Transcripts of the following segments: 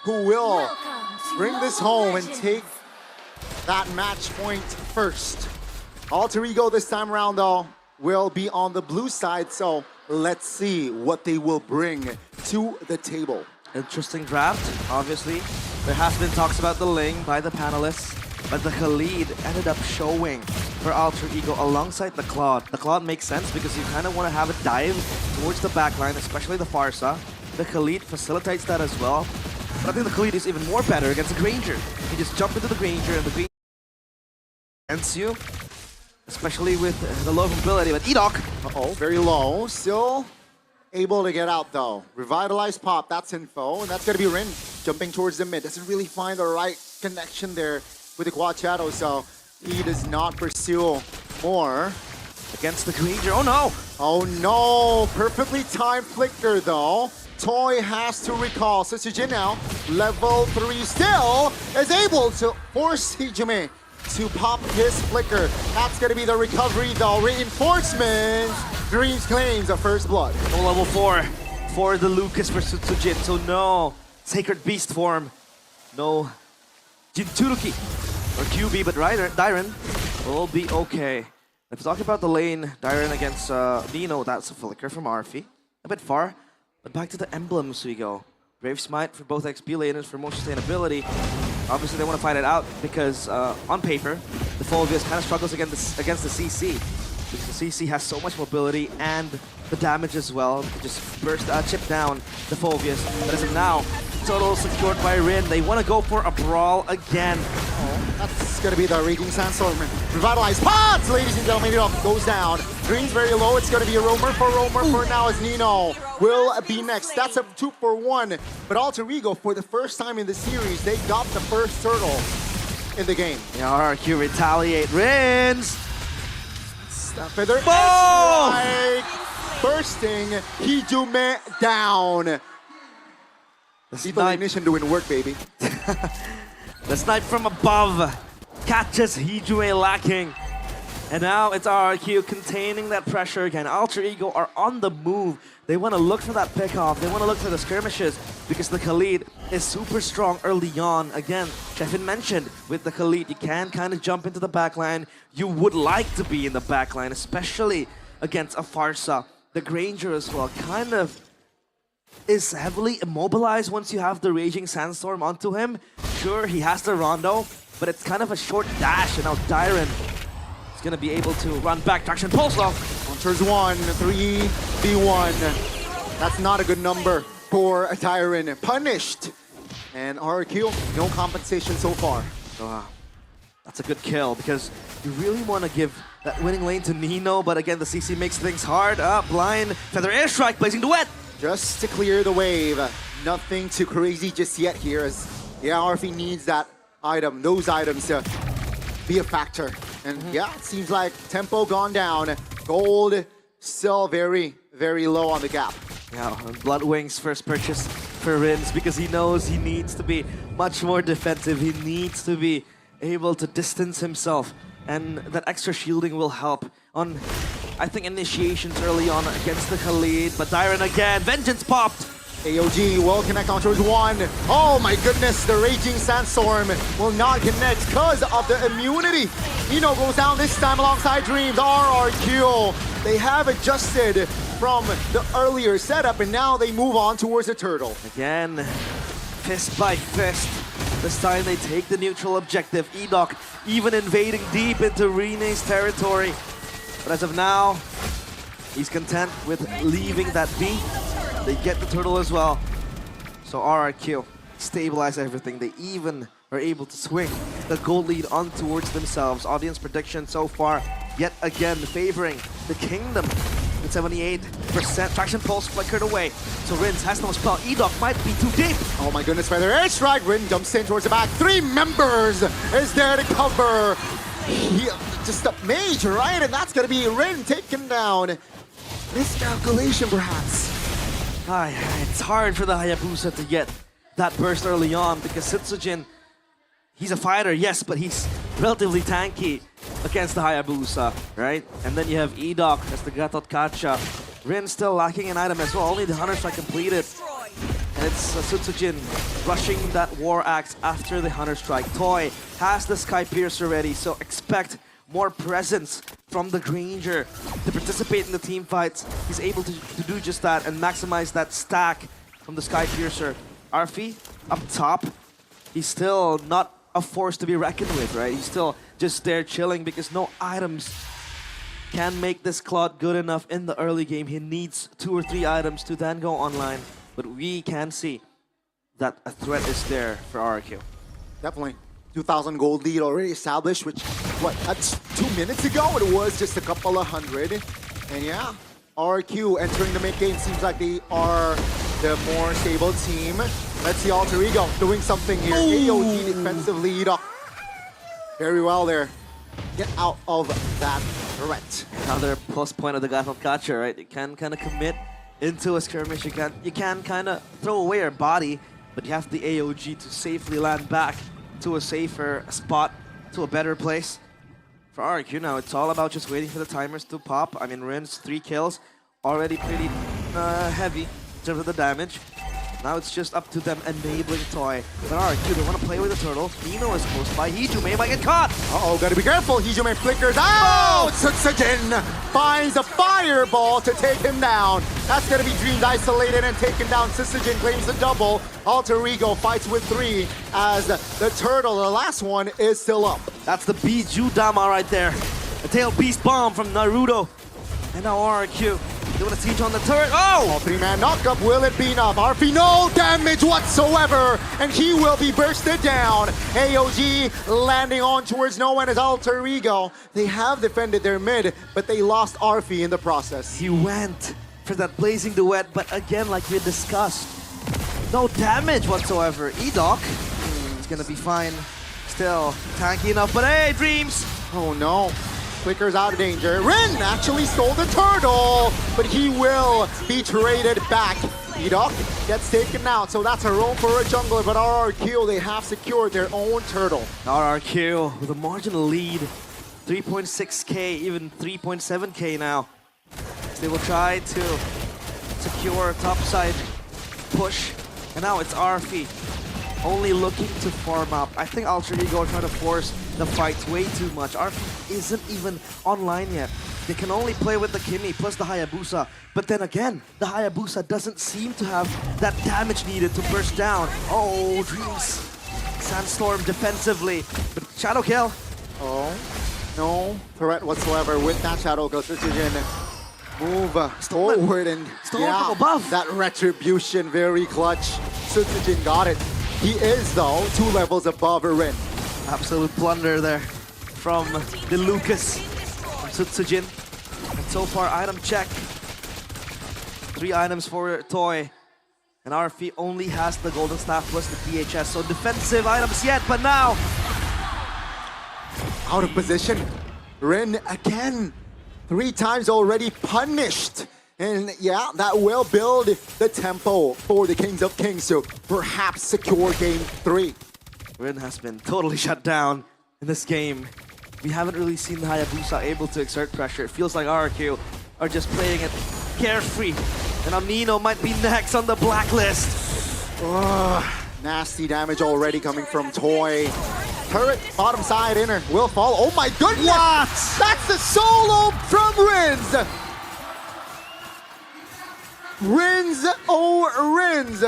who will bring this home and take that match point first. Alter Ego this time around, though, will be on the blue side, so let's see what they will bring to the table. Interesting draft, obviously. There has been talks about the Ling by the panelists, but the Khalid ended up showing for Alter Ego alongside the Claude. The Claude makes sense because you kind of want to have a dive towards the backline, especially the Farsa. The Khalid facilitates that as well. But I think the Khalid is even more better against the Granger. You just jump into the Granger and the Granger ends you, especially with the low mobility. But Edok, Uh-oh, very low. Still able to get out, though. Revitalized pop, that's info. And that's going to be Rin jumping towards the mid. Doesn't really find the right connection there with the quad shadow, so he does not pursue more. against the Granger. Oh no! Oh no! Perfectly timed flicker, though. Toy has to recall. So Sujin now, level 3 still, is able to force Hijime to pop his flicker. That's going to be the recovery, though. Reinforcements. Dreams claims a first blood. No level 4 for the Lucas versus Tsujin. So no Sacred Beast form. No Jinchuruki or QB, but Dyren will be okay. If we're talking about the lane, Dyren against Nino, that's a flicker from Arfi. A bit far, but back to the emblems we go. Brave Smite for both XP laners for more sustainability. Obviously they want to fight it out because on paper, the Fulvius kind of struggles against the CC. Because the CC has so much mobility and the damage as well. They just burst, chip down the Fulvius. But as of now, total secured by Rin. They want to go for a brawl again. That's going to be the Raging Sandstorm. Revitalized pots, ladies and gentlemen. It goes down. Green's very low. It's going to be a roamer for now as Nino will be next. That's a 2-for-1. But Alter Ego, for the first time in the series, they got the first turtle in the game. Yeah, PRQ retaliate. Rins! Snap feather. Boom! Strike. Bursting Hijime down. Lethal Ignition doing work, baby. The snipe from above catches Hijime lacking. And now it's PRQ containing that pressure again. Alter Ego are on the move. They want to look for that pick-off. They want to look for the skirmishes because the Khalid is super strong early on. Again, Chefin mentioned with the Khalid, you can kind of jump into the backline. You would like to be in the backline, especially against a Farsa. The Granger as well kind of is heavily immobilized once you have the Raging Sandstorm onto him. Sure, he has the Rondo, but it's kind of a short dash, and now Dyren is going to be able to run back. Traction Pulse Lock. Hunters 1, 3v1. That's not a good number for Dyren. Punished. And RQ, no compensation so far. That's a good kill, because you really want to give that winning lane to Nino, but again, the CC makes things hard. Blind Feather Airstrike, blazing duet. Just to clear the wave. Nothing too crazy just yet here, as yeah, RFE needs that item, those items to be a factor. And yeah, it seems like tempo gone down. Gold still very, very low on the gap. Yeah, Bloodwing's first purchase for Rins because he knows he needs to be much more defensive. He needs to be able to distance himself, and that extra shielding will help on, I think, initiations early on against the Khalid. But Dyren again, Vengeance popped. AOG will connect on towards 1. Oh my goodness, the Raging Sandstorm will not connect because of the immunity. Nino goes down this time alongside Dreams. RRQ, they have adjusted from the earlier setup, and now they move on towards the turtle. Again, fist by fist. This time they take the neutral objective. Edok even invading deep into Rene's territory. But as of now, he's content with leaving that B. They get the turtle as well. So RRQ stabilize everything. They even are able to swing the gold lead on towards themselves. Audience prediction so far, yet again favoring the Kingdom. With 78%, Traction Pulse flickered away. So Rins has no spell. Edok might be too deep. Oh my goodness, Feather Airstrike. Rin jumps in towards the back. 3 members is there to cover. Just a mage, right? And that's going to be Rin taken down. Miscalculation, perhaps. It's hard for the Hayabusa to get that burst early on because Setsujin, he's a fighter, yes, but he's relatively tanky against the Hayabusa, right? And then you have Edok as the Gatot Kacha. Rin still lacking an item as well, only the Hunter Strike completed. And it's Sutsujin rushing that War Axe after the Hunter Strike. Toy has the Sky Piercer ready, so expect more presence from the Granger to participate in the team fights. He's able to do just that and maximize that stack from the Sky Piercer. Arfi up top, he's still not a force to be reckoned with, right? He's still just there chilling because no items can make this Claude good enough in the early game. He needs 2 or 3 items to then go online. But we can see that a threat is there for RRQ. Definitely. 2,000 gold lead already established, which, what, that's 2 minutes ago? It was just a couple of hundred. And yeah, RRQ entering the mid game seems like they are the more stable team. Let's see Alter Ego doing something here. AOD defensive lead. Very well there. Get out of that threat. Another plus point of the Gotcha, right? You can kind of commit into a skirmish. You can kind of throw away your body, but you have the AOG to safely land back to a safer spot, to a better place. For RRQ now, it's all about just waiting for the timers to pop. I mean, Rin's 3 kills, already pretty heavy in terms of the damage. Now it's just up to them enabling Toy. But RRQ, they want to play with the turtle. Nino is close by. Hijume might get caught. Uh-oh, gotta be careful. Hijume flickers out. Sutsujin finds a fireball to take him down. That's gonna be Dreams isolated and taken down. Sutsujin claims the double. Alter Ego fights with 3 as the turtle, the last one, is still up. That's the Biju Dama right there. A tail beast bomb from Naruto. And now RRQ. They want to siege on the turret. Oh! 3-man knockup, will it be enough? Arfi, no damage whatsoever, and he will be bursted down. AOG landing on towards no one as Alter Ego. They have defended their mid, but they lost Arfi in the process. He went for that blazing duet, but again, like we discussed, no damage whatsoever. Edok is gonna be fine. Still tanky enough, but hey, Dreams! Oh no. Flicker's out of danger. Rin actually stole the turtle, but he will be traded back. Edok gets taken out, so that's a roam for a jungler, but RRQ, they have secured their own turtle. RRQ with a marginal lead. 3.6k, even 3.7k now. They will try to secure topside push, and now it's Arfi only looking to farm up. I think Alter Ego are trying to force the fights way too much. Arfi isn't even online yet. They can only play with the Kimi plus the Hayabusa. But then again, the Hayabusa doesn't seem to have that damage needed to burst down. Oh, Dreams. Sandstorm defensively, but Shadow Kill. Oh, no threat whatsoever with that Shadow Kill. Sutsujin move forward and Stolen from above. That retribution very clutch. Sutsujin got it. He is, though, 2 levels above Rin. Absolute blunder there from the Lucas from Sutsujin. And so far, item check. 3 items for Toy. And Arfi only has the Golden Staff plus the DHS. So defensive items yet, but now... Out of position. Rin again. 3 times already punished. And yeah, that will build the tempo for the Kings of Kings to perhaps secure game 3. Rin has been totally shut down in this game. We haven't really seen the Hayabusa able to exert pressure. It feels like RRQ are just playing it carefree. And Amino might be next on the blacklist. Nasty damage already coming from Toy. Turret, bottom side, inner, will fall. Oh my goodness! What? That's the solo from Rins! Rins, oh Rins!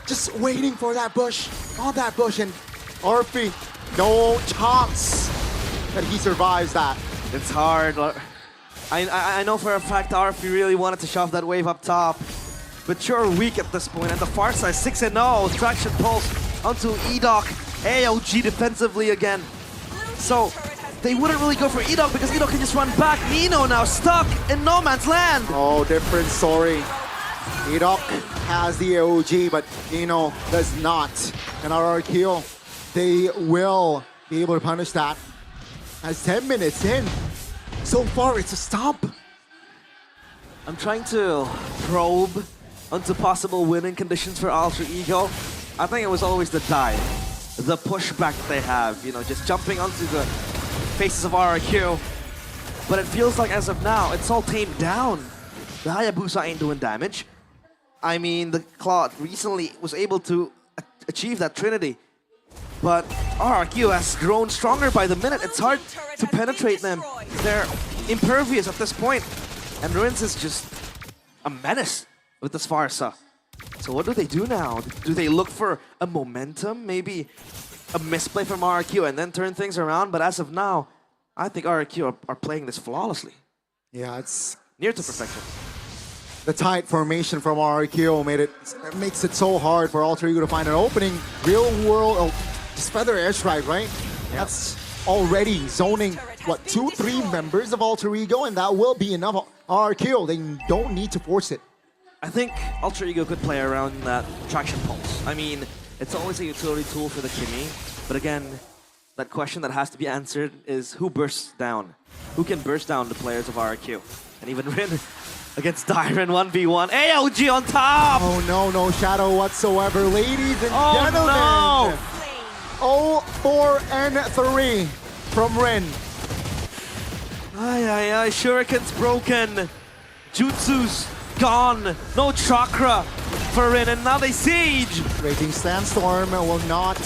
Just waiting for that bush, on that bush, and Arfi, no chance that he survives that. It's hard. I know for a fact Arfi really wanted to shove that wave up top, but you're weak at this point. And the far side 6-0, traction pulse onto Edok, AOG defensively again. So they wouldn't really go for Edok because Edok can just run back. Nino now stuck in no man's land. Oh, different story. Edok has the AOG, but Nino does not. And RRQ, they will be able to punish that. As 10 minutes in, so far it's a stomp. I'm trying to probe onto possible winning conditions for Alter Ego. I think it was always the dive, the pushback that they have, you know, just jumping onto the faces of RRQ. But it feels like as of now, it's all tamed down. The Hayabusa ain't doing damage. I mean, the Claude recently was able to achieve that Trinity. But RRQ has grown stronger by the minute. It's hard to penetrate them. They're impervious at this point. And Rins is just a menace with this Farsa. So what do they do now? Do they look for a momentum? Maybe a misplay from RRQ and then turn things around? But as of now, I think RRQ are playing this flawlessly. Yeah, it's Near to perfection. the tight formation from RRQ makes it so hard for Alter Ego to find an opening. Real world, just feather airstrike, right? Yeah. That's already zoning, what, 2-3 members of Alter Ego, and that will be enough. RRQ, they don't need to force it. I think Alter Ego could play around that traction pulse. I mean, it's always a utility tool for the Kimi, but again, that question that has to be answered is who bursts down? Who can burst down the players of RRQ? And even Rin against Dyron 1v1. AOG on top! Oh no, no shadow whatsoever, ladies and gentlemen. No. 0-4 and 3 from Rin. Ay, Shuriken's broken. Jutsu's gone. No chakra for Rin, and now they siege. Raging Sandstorm will not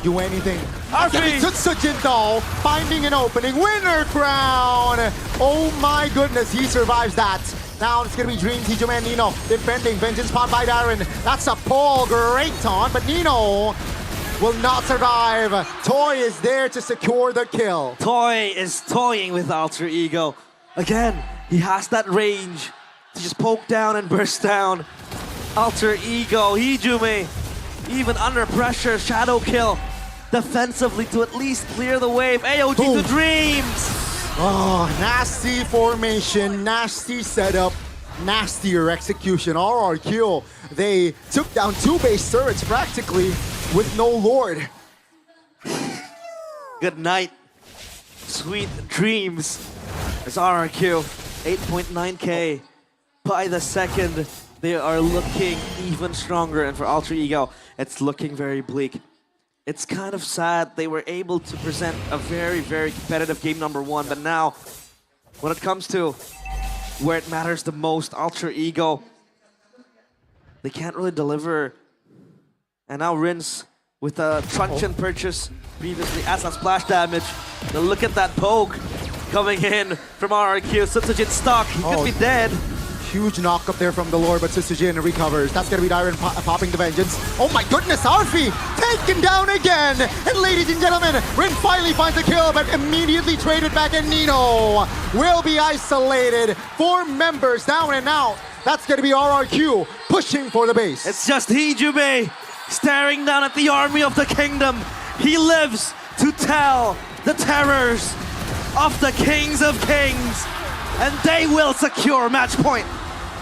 do anything. Arfi! Sutsujin though, finding an opening. Winner crown! Oh my goodness, he survives that. Now it's gonna be Dream, Tijo Man, Nino defending. Vengeance Pot by Darren. That's a pull, great taunt, but Nino will not survive. Toy is there to secure the kill. Toy is toying with Alter Ego. Again, he has that range to just poke down and burst down. Alter Ego, Hijume, even under pressure, shadow kill. Defensively to at least clear the wave. AOG Boom. to Dreams! Oh, nasty formation, nasty setup, nastier execution. RRQ, they took down 2 base turrets practically with no Lord. Good night. Sweet dreams. It's RRQ. 8.9k by the second. They are looking even stronger, and for Alter Ego, it's looking very bleak. It's kind of sad they were able to present a very, very competitive game number 1, but now, when it comes to where it matters the most, Alter Ego, they can't really deliver. And now Rins with a truncheon purchase previously as a splash damage. Now look at that poke coming in from RRQ. Sutsujin stuck, he could be dead. Huge knock up there from the Lord, but Sutsujin recovers. That's gonna be Dyron popping the Vengeance. Oh my goodness, Arfi taken down again! And ladies and gentlemen, Rin finally finds a kill, but immediately traded back, and Nino will be isolated. 4 members down and out. That's gonna be RRQ pushing for the base. It's just Hijume staring down at the army of the kingdom. He lives to tell the terrors of the kings of kings, and they will secure match point.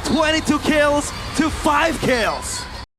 22 kills to 5 kills.